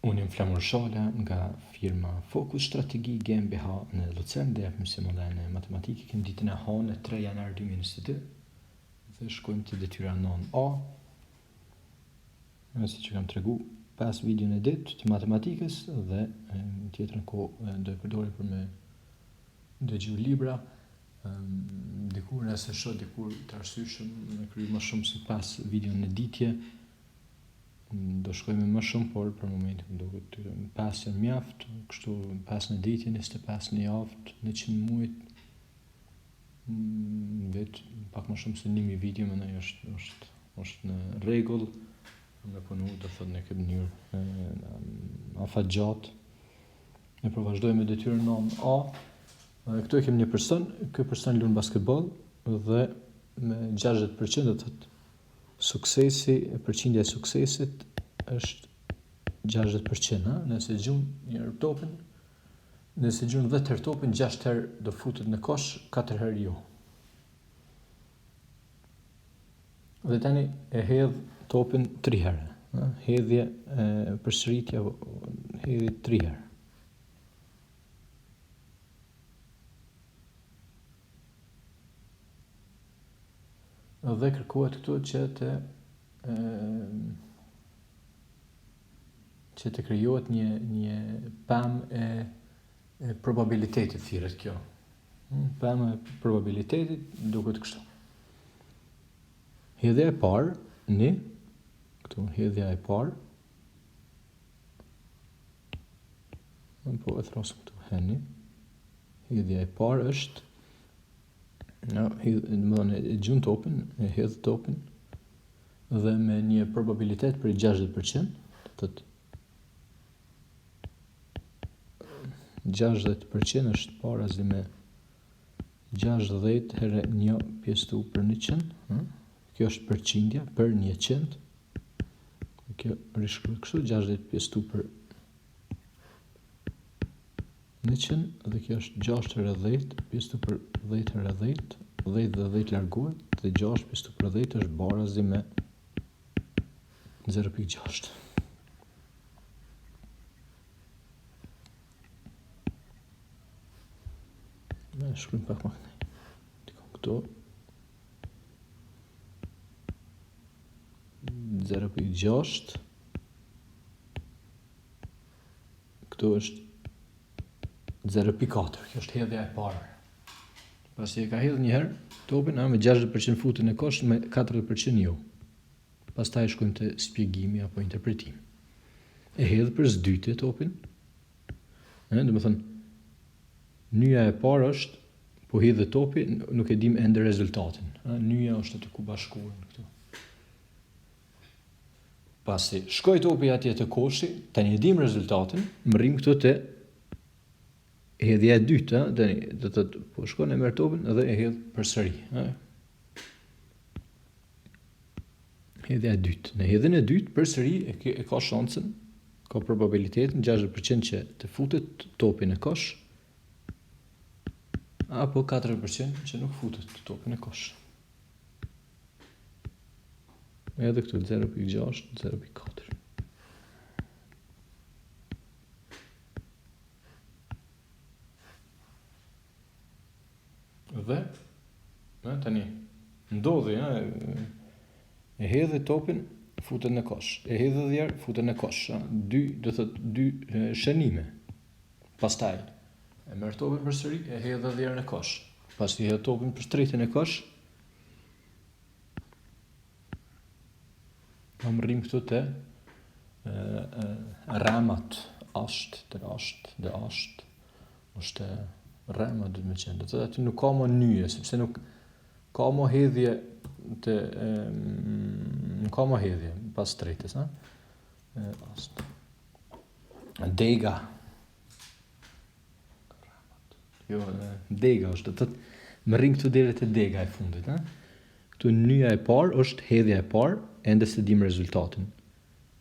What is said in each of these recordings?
Unë jam Flamur Shala nga firma Focus Strategji GmbH në Lucern dhe jap mësim online matematike. Kemi ditën e hënë 3 janar 2022 dhe shkojmë te detyra 9A. Si që kam tregu pas videon e dytë të matematikës dhe tjetrën kohë do e përdorim për me dëgju libra. Dikur nëse shoh dikur të arsyeshëm me kryer më shumë se pas videon e ditje. Do shkojmë më shumë, por për momentin duket pas janë mjaft, kështu pas në ditë 25 në javë, 100 muaj. Vet pak më shumë se 1000 video më është në rregull. Me punu do thotë në këtë mënyrë afat gjatë. Ne po vazhdojmë me detyrën 9A. Këtu e kemi një person, ky person luan basketball dhe me 60% do thotë suksesi, përqindja e suksesit është 60%, nëse gjun një topin, nëse gjun 10 herë topin, 6 herë do futet në kosh, 4 herë jo. Dhe tani e hedh topin 3 herë, hedhje përsëritja hedhje 3 herë. Dhe kërkohet këtu që të krijohet një pemë e probabilitetit thirret kjo. Pemë e probabilitetit duket kështu. Hedhja e parë, këtu hedhja e parë. Po e thrasim këtu heni. Hedhja e parë është e gjun topin, e hedh topin dhe me një probabilitet për 60%, të 60% është parazi me 60 herë 1 pjesëtu për 100, kjo është përqindja për 100, kjo rishkruhet kështu, 60 pjesëtu për 100, dhe kjo është 6 herë 10, pjesëtu për 10 herë 10, 10 dhe 10 largohet, dhe 6 pjesëtu për 10 është barazi me 0.6. Ne shkruajmë pak më kënaj. Dikon këto. 0.6. Këto është 0.4, kjo është hedhja e parë. Pasi e ka hedhë një herë, topin me 60% futin në kosh, me 40% jo. Pastaj shkojmë të shpjegimi apo interpretimi. E hedhë për së dytë topin. Do të thënë, nyja e parë është, po hedhë topin, nuk e dim ende rezultatin. Nyja është aty ku bashkohen këtu. Pasi shkoj topi atje të koshi, tani e dim rezultatin, më rrim këtu të hedhja e dytë, do të thotë po shkon e merr topin dhe e hedh përsëri, Hedhja e dytë. Në hedhjen e dytë përsëri e ka shansën, ka probabilitetin 60% që të futet topi në kosh, apo 40% që nuk futet topi në kosh. Edhe këtu 0.6, 0.4. Dhe tani ndodhi, e hedhë topin, futet në kosh. E hedhë dherë, futet në kosh. Do thotë 2 shënime. Pastaj e merr topin përsëri, e hedhë dherë në kosh. Pasi e hedh topin përsëri në kosh, më rrim këtu te ramat është rama do të më qenë. Do të thotë aty nuk ka më nyje, sepse nuk ka më hedhje nuk ka më hedhje pas tretës, dega. Jo, dega është, do të thotë më rrim këtu deri te dega e fundit, Këtu nyja e parë është hedhja e parë, ende se dim rezultatin.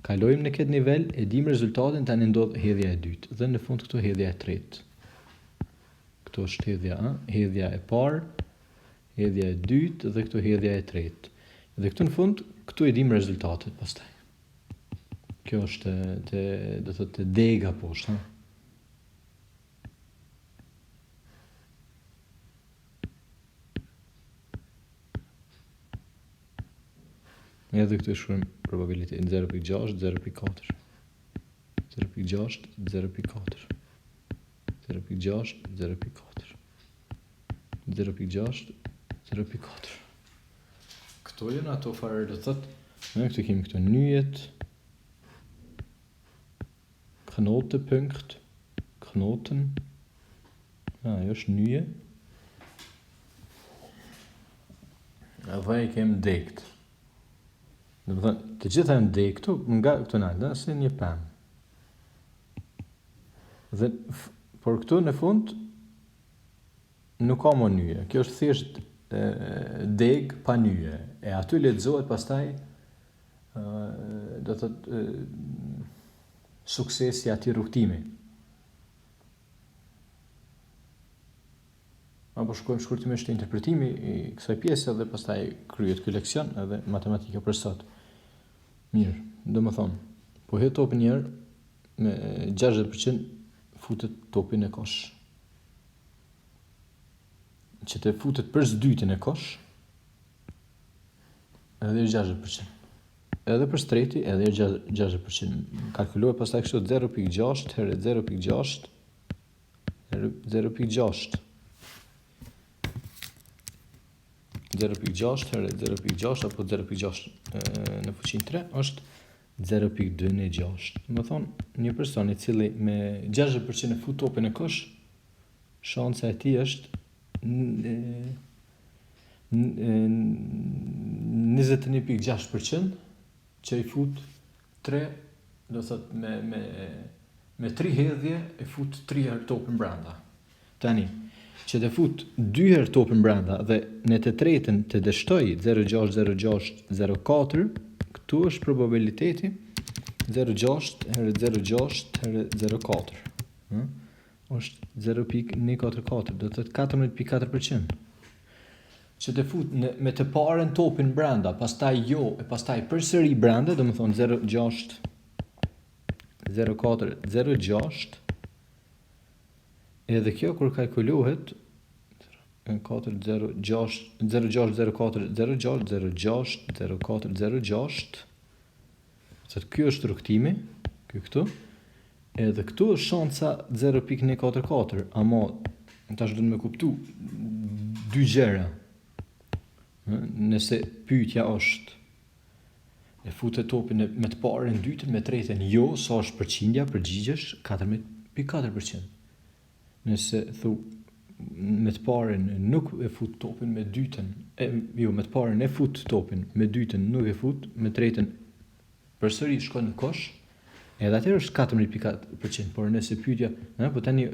Kalojmë në këtë nivel, e dim rezultatin, tani ndodh hedhja e dytë, dhe në fund këtu hedhja e tretë. Këtu është hedhja e parë, hedhja e dytë dhe këtu hedhja e tretë. Dhe këtu në fund, këtu e dim rezultatet pastaj. Kjo është do thotë dega poshtë, ha? Edhe këtu shkruajmë probabilitetin 0.6, 0.4. 0.6, 0.4. 0.6, 0.4. 0.6, 0.4. Këto janë ato farë do thotë. Këtu kemi këto nyjet. Knotepunkt. Knoten. Ajo është nyje. Edhe e kemi dekt. Dhe më thënë, të gjitha janë dek këtu, nga këtu nalë, si një pemë. Dhe, por këtu në fund, nuk ka më nyje. Kjo është thjesht deg pa nyje. E aty lexohet pastaj, do thotë, suksesi ati rrugtimi. Apo shkojmë shkurtimisht të interpretimi i kësaj pjese dhe pastaj kryet ky leksion edhe matematika për sot. Mirë, do më thonë, po he topi njerë me 60% futet topin e kosh. Që të futet për s'dytin e kosh, edhe 60%. Edhe për streti, edhe 60%. Kalkulohet pastaj kështu 0.6 herë 0.6 herë 0.6. 0.6 herë 0.6 apo 0.6 në fuqin 3 është 0.26. Më thonë, një person i cili me 60% e fut topin e kosh, shansa e tij është 21.6% që i fut 3, do thot me 3 hedhje e fut 3 herë topin brenda. Tani, që të fut 2 herë topin brenda dhe në të tretën të dështoj 0.60604, këtu është probabiliteti 0.6 herë 0.6 herë 0.4. Është 0.144, do të thotë 14.4%. Që të fut me të parën topin brenda, pastaj jo, e pastaj përsëri brenda, do më thonë 0.6 0.4 0.6. Edhe kjo kur kalkulohet 0.604 0.6 0.6 0.4 0.6. Ky është rrugtimi, këtu. Edhe këtu është shansa 0.144, ama tash do të më kuptu dy gjëra. Nëse pyetja është e futet topin me të parën, dytën, me tretën jo, sa është përqindja, përgjigjesh 14.4%. Nëse thu me të parën nuk e fut topin, me dytën, me të parën e fut topin, me dytën nuk e fut, me tretën përsëri shkon në kosh, edhe atëherë është 14.4%, por nëse pyetja, po tani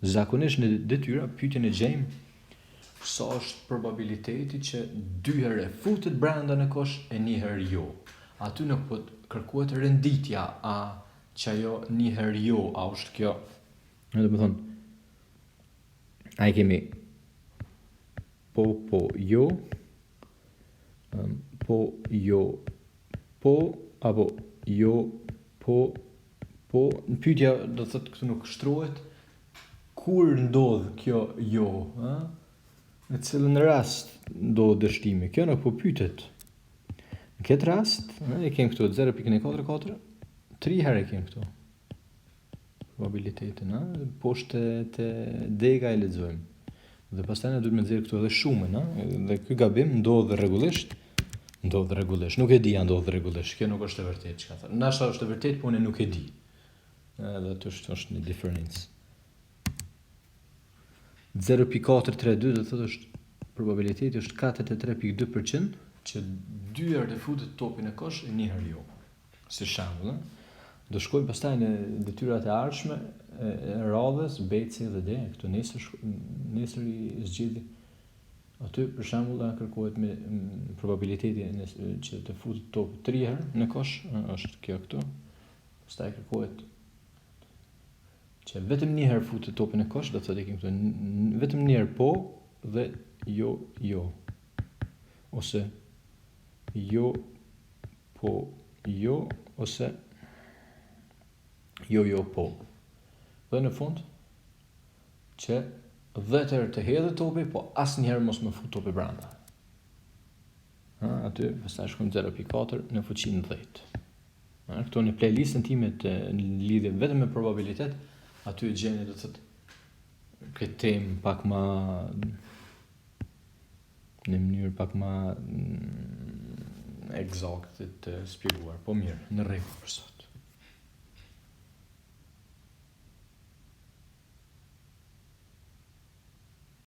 zakonisht në detyra pyetjen e gjejmë sa është probabiliteti që 2 herë e futet brenda në kosh e 1 herë jo. Aty nuk po kërkohet renditja, a që ajo 1 herë jo, a është kjo. Do të thonë, ai kemi po jo, po apo jo, po. Në pyetja do të thotë këtu nuk shtrohet kur ndodh kjo jo, në cilën rast ndodh dështimi. Kjo nuk po pyetet. Në këtë rast, e kemi këtu 0.144, 3 herë e kemi këtu probabilitetin, poshtë të dega e lexojmë. Dhe pastaj ne duhet të nxjerrim këtu edhe shumën, dhe ky gabim ndodh rregullisht. Nuk e di a ndodh rregullisht. Kjo nuk është e vërtetë çka thon. Ndoshta është e vërtetë, por unë nuk e di. Edhe atë është një diferencë. 0.432 do thotë është probabiliteti është 43.2% që 2 herë të futet topin e kosh e 1 herë jo. Si shembull, do shkojmë pastaj në detyrat e ardhshme e radhës B, C dhe D. Këtu nesër i zgjidhni. Aty për shembull kërkohet me probabiliteti që të futet topi 3 herë në kosh, është kjo këtu. Pastaj kërkohet që vetëm 1 herë futet topin e kosh, do të thotë kemi këtu vetëm 1 herë po dhe jo. Ose jo, po, jo, ose Jo, po. Dhe në fund, që 10 herë të hedhë topi, po asnjëherë mos më fut topi brenda. Aty, pastaj shkojmë 0.4 në fuqinë 10. Këto në playlistën time të lidhje vetëm me probabilitet, aty gjeni do të thotë këtë temë pak më në mënyrë pak më eksakte të shpjeguar. Po mirë, në rregull për sot.